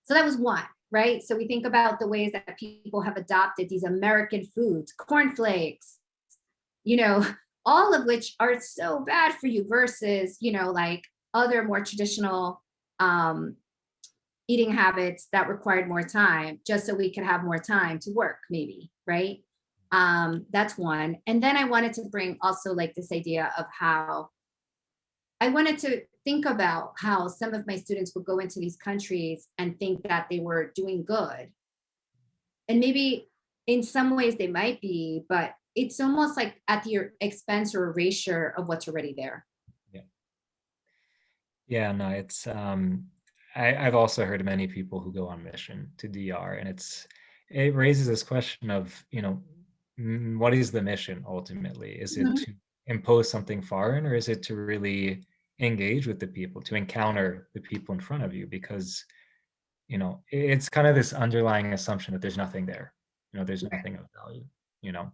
Speaker 3: So that was one, right? So we think about the ways that people have adopted these American foods, cornflakes, all of which are so bad for you versus, like other more traditional eating habits that required more time, just so we could have more time to work, maybe, right? That's one. And then I wanted to bring also like this idea of how I wanted to think about how some of my students would go into these countries and think that they were doing good. And maybe in some ways they might be, but it's almost like at the expense or erasure of what's already there.
Speaker 2: Yeah. Yeah, no, I've also heard many people who go on mission to DR, and it raises this question of, what is the mission ultimately? Is it
Speaker 3: Mhm.
Speaker 2: to impose something foreign, or is it to really engage with the people, to encounter the people in front of you? Because, it's kind of this underlying assumption that there's nothing there, there's nothing of value, you know.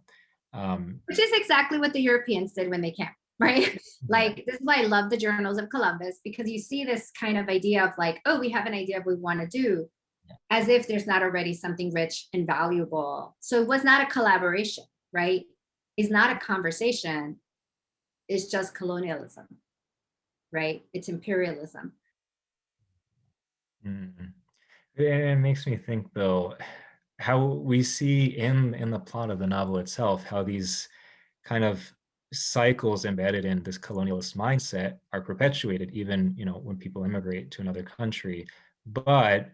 Speaker 3: Which is exactly what the Europeans did when they came, right?
Speaker 2: Yeah.
Speaker 3: Like, this is why I love the Journals of Columbus, because you see this kind of idea of like, oh, we have an idea of what we want to do, as if there's not already something rich and valuable. So it was not a collaboration, right? It's not a conversation. It's just colonialism, right? It's imperialism.
Speaker 2: Mhm. It makes me think, though, how we see in the plot of the novel itself how these kind of cycles embedded in this colonialist mindset are perpetuated, even when people immigrate to another country. But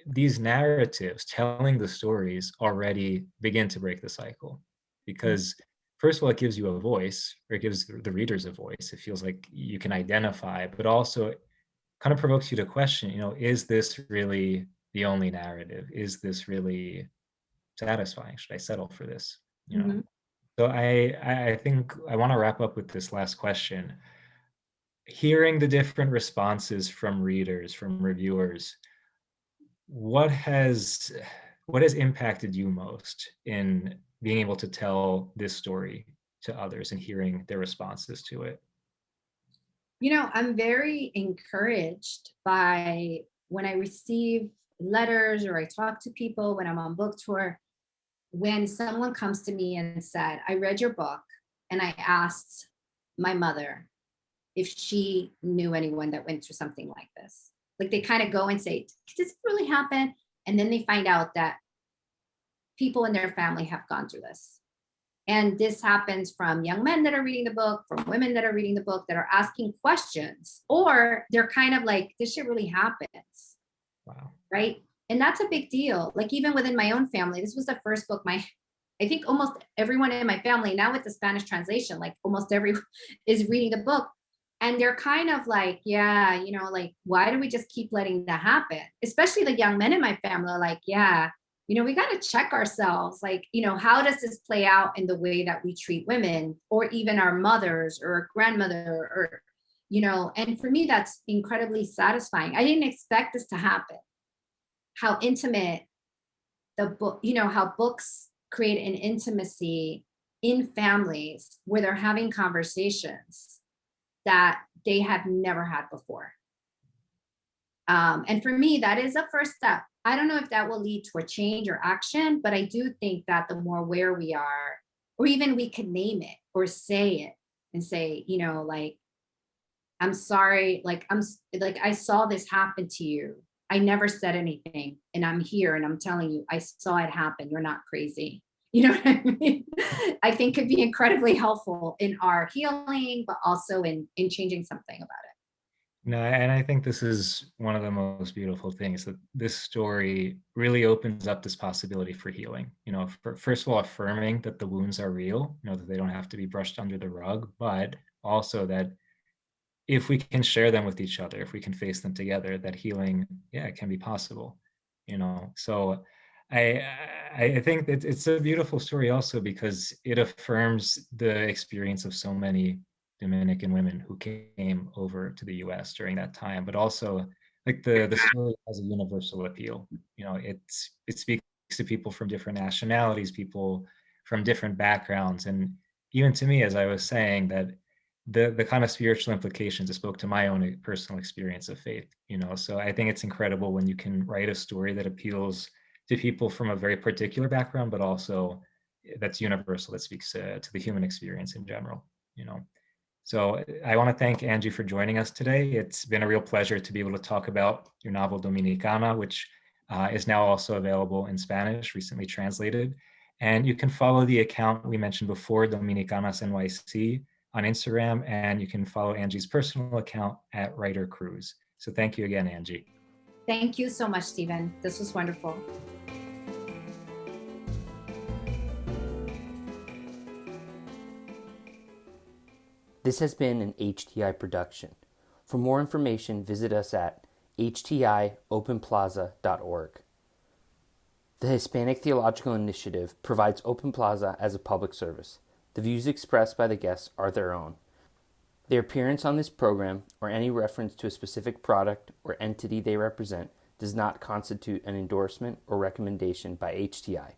Speaker 2: these narratives telling the stories already begin to break the cycle, because first of all, it gives you a voice, or it gives the readers a voice. It feels like you can identify, but also kind of provokes you to question, is this really the only narrative? Is this really satisfying? Should I settle for this?
Speaker 3: Mhm.
Speaker 2: So I think I want to wrap up with this last question. Hearing the different responses from readers, from reviewers, what has impacted you most in being able to tell this story to others and hearing their responses to it?
Speaker 3: I'm very encouraged by when I receive letters or I talk to people when I'm on book tour, when someone comes to me and said, I read your book and I asked my mother if she knew anyone that went through something like this. Like, they kind of go and say, "Did this really happen?" And then they find out that people in their family have gone through this. And this happens from young men that are reading the book, from women that are reading the book that are asking questions, or they're kind of like, this shit really happens,
Speaker 2: Wow.
Speaker 3: right? And that's a big deal. Like, even within my own family, this was the first book I think almost everyone in my family now, with the Spanish translation, like almost everyone is reading the book. And they're kind of like, yeah, like, why do we just keep letting that happen? Especially the young men in my family are like, yeah, we got to check ourselves. Like, how does this play out in the way that we treat women, or even our mothers or a grandmother, or, and for me, that's incredibly satisfying. I didn't expect this to happen. How intimate the book, how books create an intimacy in families where they're having conversations that they have never had before. And for me, that is a first step. I don't know if that will lead to a change or action, but I do think that the more aware we are, or even we could name it or say it and say, like, I'm sorry, like, I saw this happen to you. I never said anything, and I'm here and I'm telling you, I saw it happen. You're not crazy. You know what I mean? I think could be incredibly helpful in our healing, but also in changing something about it.
Speaker 2: No, and I think this is one of the most beautiful things, that this story really opens up this possibility for healing. First of all, affirming that the wounds are real, that they don't have to be brushed under the rug, but also that if we can share them with each other, if we can face them together, that healing, yeah, can be possible. So I I think that it's a beautiful story also because it affirms the experience of so many Dominican women who came over to the US during that time, but also like the story has a universal appeal. It speaks to people from different nationalities, people from different backgrounds, and even to me, as I was saying, that the kind of spiritual implications, it spoke to my own personal experience of faith. So I think it's incredible when you can write a story that appeals to people from a very particular background, but also that's universal, that speaks to the human experience in general. So I want to thank Angie for joining us today. It's been a real pleasure to be able to talk about your novel Dominicana, which is now also available in Spanish, recently translated. And you can follow the account we mentioned before, Dominicanas NYC, on Instagram, and you can follow Angie's personal account at Writer Cruz. So thank you again, Angie.
Speaker 3: Thank you so much, Stephen. This was wonderful.
Speaker 1: This has been an HTI production. For more information, visit us at htiopenplaza.org. The Hispanic Theological Initiative provides Open Plaza as a public service. The views expressed by the guests are their own. Their appearance on this program, or any reference to a specific product or entity they represent, does not constitute an endorsement or recommendation by HTI.